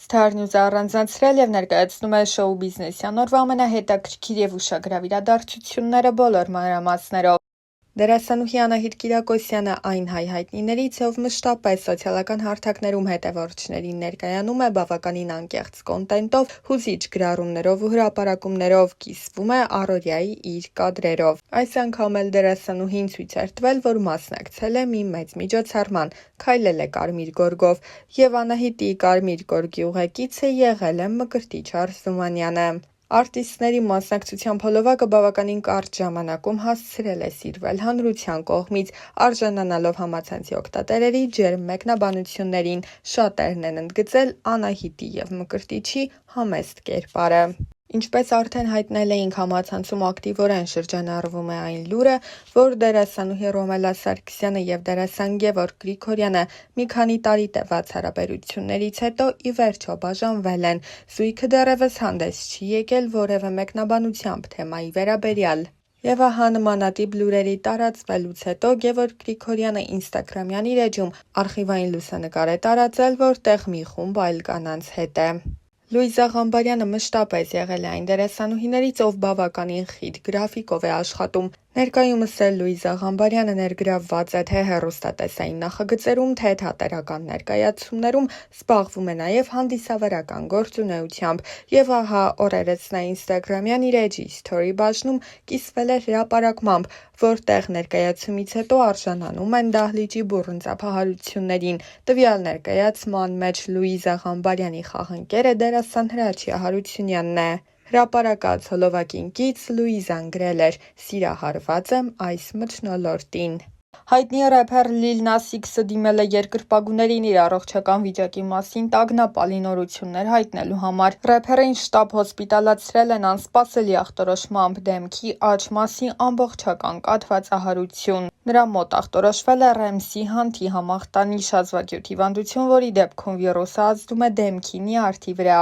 Star News-ը առանձնացրել և ներկայացնում է շոու բիզնեսյան օրվա ամենահետաքրքիր և ուշագրավ իրադարձությունները բոլոր մանրամասներով։ Դերասանուհի Անահիտ Կիրակոսյանը այն հայ հայտնիներից, ով մշտապես սոցիալական հարթակներում հետևորդներին ներկայանում է բավականին անկեղծ կոնտենտով, հուզիչ գրառումներով ու հրապարակումներով, կիսվում է առօրյայի իր կադրերով։ Այս անգամ էլ դերասանուհին ցույց էր տվել, որ մասնակցել է մի մեծ միջոցառման, քայլել է կարմիր գորգով, և Անահիտի կարմիր գորգի ուղեկիցը եղել է Մկրտիչ Արզումանյանը։ Արտիստների մասնակցության փոլովակը բավականին կարճ ժամանակում հասցրել է սիրվել հանրության կողմից, արժանանալով համացանցի օգտատերերի ջերմ մեկնաբանություններին։ Շատերն են ընդգծել Անահիտի և Մկրտիչի համեստ կերպարը։ Ինչպես արդեն հայտնել էինք, համացանցում ակտիվորեն շրջանառվում է այն լուրը, որ դերասանուհի Ռոմելա Սարգսյանը և դերասան Գևորգ Գրիգորյանը մի քանի տարի տևած հարաբերություններից հետո ի վերջո բաժանվել են։ Զույգը դեռևս հանդես չի եկել որևէ մեկնաբանությամբ թեմայի վերաբերյալ։ Եվ ահա նմանատիպ լուրերի տարածվելուց հետո Գևորգ Գրիգորյանը ինստագրամյան իր էջում արխիվային լուսանկար է տարածել, որտեղ մի խումբ այլ կանանց հետ է։ Լուիզա Ղամբարյանը մշտապես եղել է այն դերասանուհիներից, ով բավականին խիտ գրաֆիկով է աշխատում։ Ներկայումս էլ Լուիզա Ղամբարյանը ներգրավված է թե հեռուստատեսային նախագծերում, թե թատերական ներկայացումներում, զբաղվում է նաև հանդիսավարական գործունեությամբ։ Եվ ահա օրերս նա ինստագրամյան իր էջի սթորի բաժնում կիսվել էր հրապարակմամբ, որտեղ ներկայացումից հետո արժանանում են դահլիճի բուռն ծափահարություններին։ Տվյալ ներկայացման մեջ Լուիզա Ղամբարյանի խաղընկերը դերասան Հրաչյա Հարությունյանն է։ Հրապարակած հոլովակին կից Լուիզան գրել էր. «Սիրահարված եմ այս մթնոլորտին»։ Հայտնի рэփեր Լիլ Նաս Իքսը դիմել է երկրպագուներին իր առողջական վիճակի մասին տագնապալի նորություններ հայտնելու համար։ Рэփերին շտապ հոսպիտալացրել են անսպասելի ախտորոշմամբ դեմքի աջ մասի ամբողջական կաթվածահարություն։ Նրա մոտ ախտորոշվել է Ռեմսի Հանթի համախտանիշ հազվագյուտ հիվանդություն, որի դեպքում վիրուսը ազդում է դեմքի նյարդի վրա։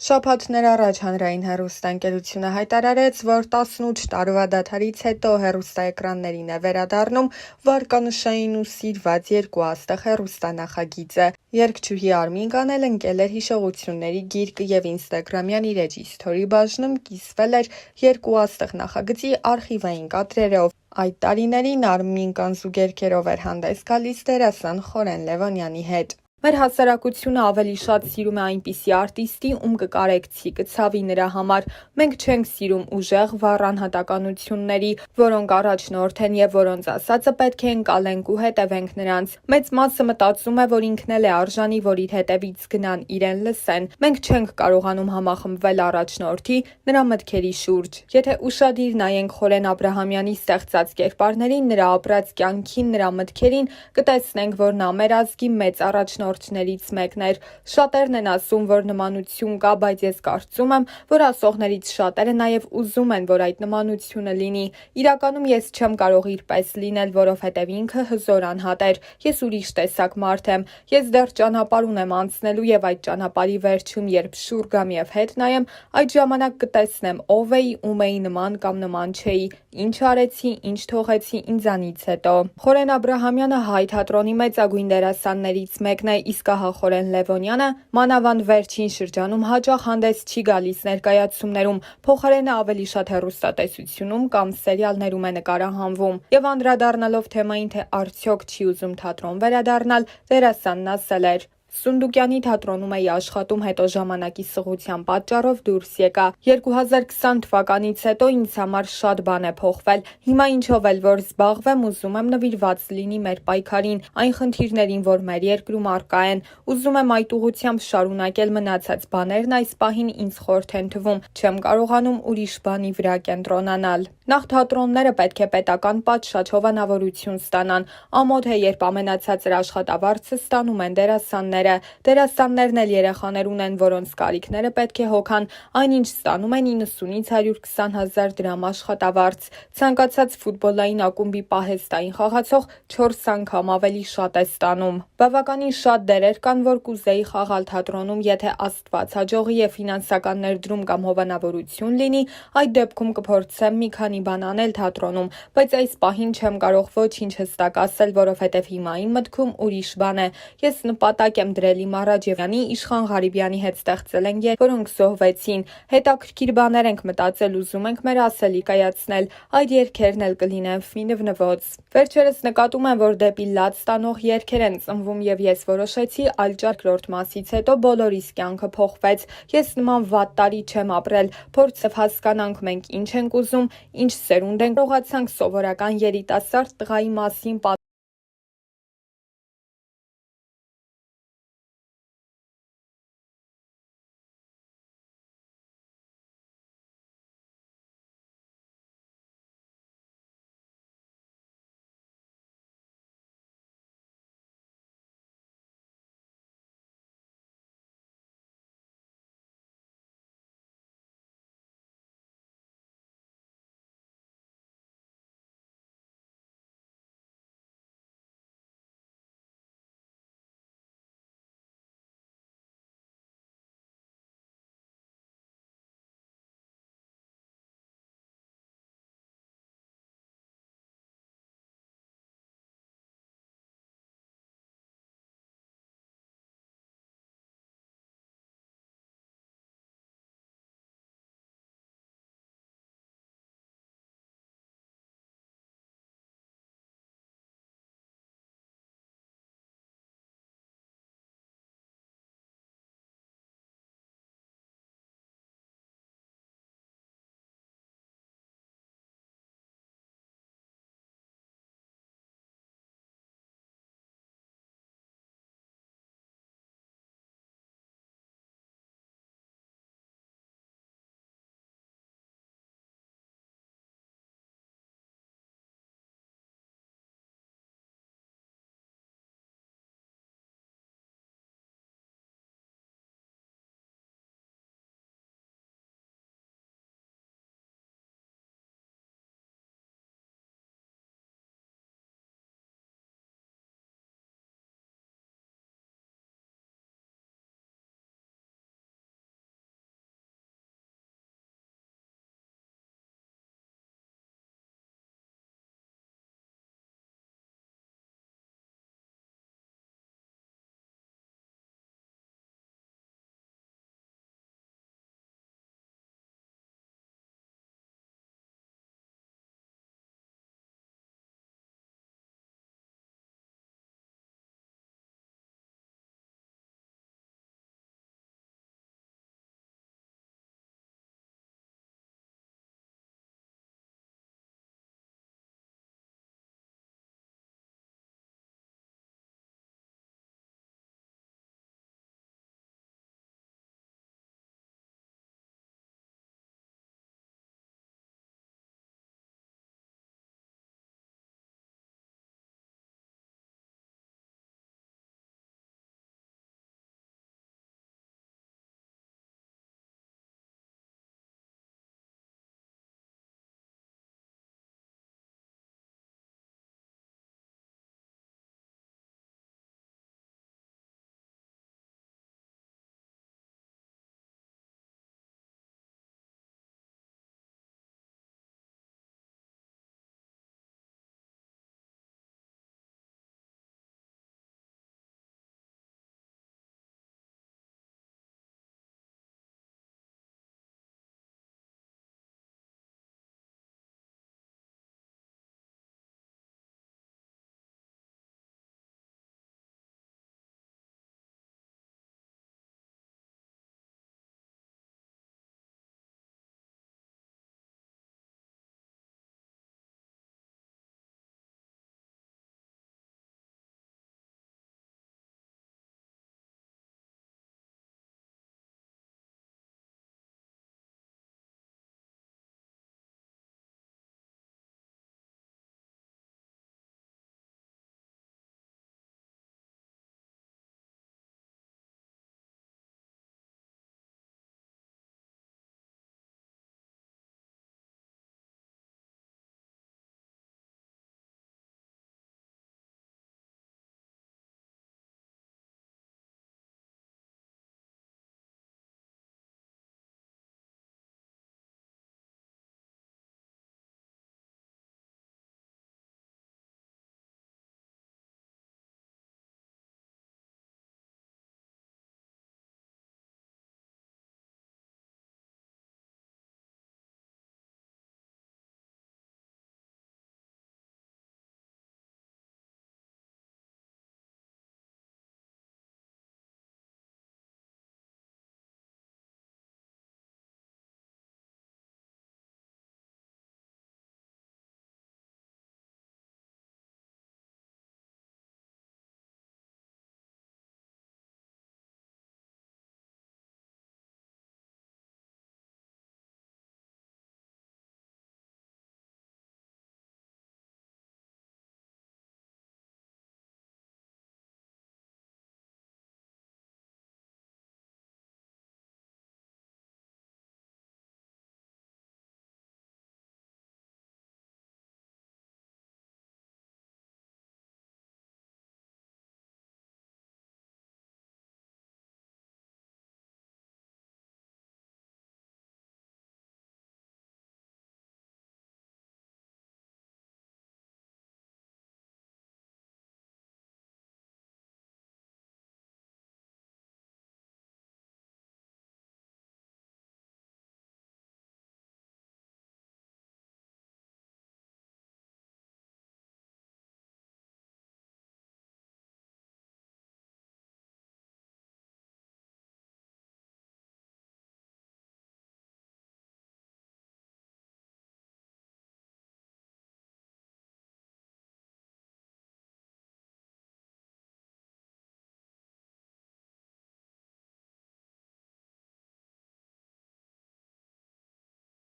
Շաբաթներ առաջ հանրային հեռուստաընկերությունը հայտարարեց, որ 18 տարվա դադարից հետո հեռուստաէկրաններին է վերադառնում վարկանշային ու սիրված երկու աստղ հեռուստանախագիծը։ Երգչուհի Արմինկան էլ ընկել էր հիշողությունների գիրկը և ինստագրամյան իր էջի սթորի բաժնում կիսվել էր երկու աստղ նախագծի արխիվային կադրերով։ Այդ տարիներին Արմինկան զուգերգերով էր հանդես գալիս դերասան Խորեն Լևոնյանի հետ։ Մեր հասարակությունը ավելի շատ սիրում է այնպիսի արտիստի, ում կկարեկցի, կցավի նրա համար։ Մենք չենք սիրում ուժեղ, վառ անհատականությունների, որոնք առաջնորդ են և որոնց ասածը պետք է ընկալենք ու հետևենք նրանց։ Մեծ մասը մտածում է, որ ինքն էլ է արժանի, որ իր հետևից գնան, իրեն լսեն։ Մենք չենք կարողանում համախմբվել առաջնորդի, նրա մտքերի շուրջ։ Եթե ուշադիր նայենք Խորեն Աբրահամյանի ստեղծած կերպարներին, նրա ապրած կյանքին, նրա մտքերին, կտեսնենք, որ նա մեր ազգի մեծ առաջնորդներից մեկն էր։ Շատերն են ասում, որ նմանություն կա, բայց ես կարծում եմ, որ ասողներից շատերը նաև ուզում են, որ այդ նմանությունը լինի։ Իրականում ես չեմ կարող իր պես լինել, որովհետև ինքը հզոր անհատ էր։ Ես ուրիշ տեսակ մարդ եմ։ Ես դեռ ճանապարհ ունեմ անցնելու և այդ ճանապարհի վերջում, երբ շուռ գամ և հետ նայեմ, այդ ժամանակ կտեսնեմ ով էի, ում էի նման կամ նման չէի, ինչ արեցի, ինչ թողեցի ինձանից հետո։ Խորեն Աբրահամյանը հայ թատրոնի մեծագույն դերասաններից մեկն է, իսկ ահա Խորեն Լևոնյանը մանավանդ վերջին շրջանում հաճախ հանդես չի գալիս ներկայացումներում, փոխարենը ավելի շատ հեռուստատեսությունում կամ սերիալներում է նկարահանվում։ Եվ անդրադառնալով թեմային, թե արդյոք չի ուզում թատրոն վերադառնալ, դերասանն ասել էր. «Սունդուկյանի թատրոնում էի աշխատում, հետո ժամանակի սղության պատճառով դուրս եկա։ 2020 թվականից հետո ինձ համար շատ բան է փոխվել։ Հիմա ինչով էլ որ զբաղվեմ, ուզում եմ նվիրված լինի մեր պայքարին, այն խնդիրներին, որ մեր երկրում առկա են։ Ուզում եմ այդ ուղղությամբ շարունակել, մնացած բաներն այս պահին ինձ խորթ են թվում։ Չեմ կարողանում ուրիշ բանի վրա կենտրոնանալ»։ Նախ թատրոնները պետք է պետական պատշաճ հովանավորություն ստանան։ Ամոթ է, երբ ամենացածր աշխատավարձը ստանում են դերասանները։ Դերասաններն էլ երեխաներ ունեն, որոնց կարիքները պետք է հոգան, այնինչ ստանում են 90-ից 120 հազար դրամ աշխատավարձ։ Ցանկացած ֆուտբոլային ակումբի պահեստային խաղացող 4 անգամ ավելի շատ է ստանում։ Բավականին շատ դերեր կան, որ կուզեի խաղալ թատրոնում, եթե Աստված հաջողի և ֆինանսական ներդրում կամ հովանավորություն լինի, այդ դեպքում կփորձեմ մի քանի բան անել թատրոնում, բայց այս պահին չեմ կարող ոչինչ հստակ ասել, որովհետև հիմա իմ մտքում ուրիշ բան է։ Ես նպատակ եմ Անդրելի Մարաջևյանի, Իշխան Ղարիբյանի հետ ստեղծել ենք երգ, որոնք զոհվեցին։ Հետաքրքիր բաներ ենք մտածել, ուզում ենք մեր ասելիք կայացնել, այդ երգերն էլ կլինեն մի նվնվոց։ Վերջերս նկատում եմ, որ դեպի լաց տանող երգեր են ծնվում եւ ես որոշեցի այլ ճարքրորդ մասից հետո բոլորիս կյանքը փոխվեց։ Ես նման վատ տարի չեմ ապրել, փորձով հասկանանք մենք ինչ ենք ուզում, ինչ սերունդ ենք։ Կարողացանք սովորական երիտասարդ տղայի մասին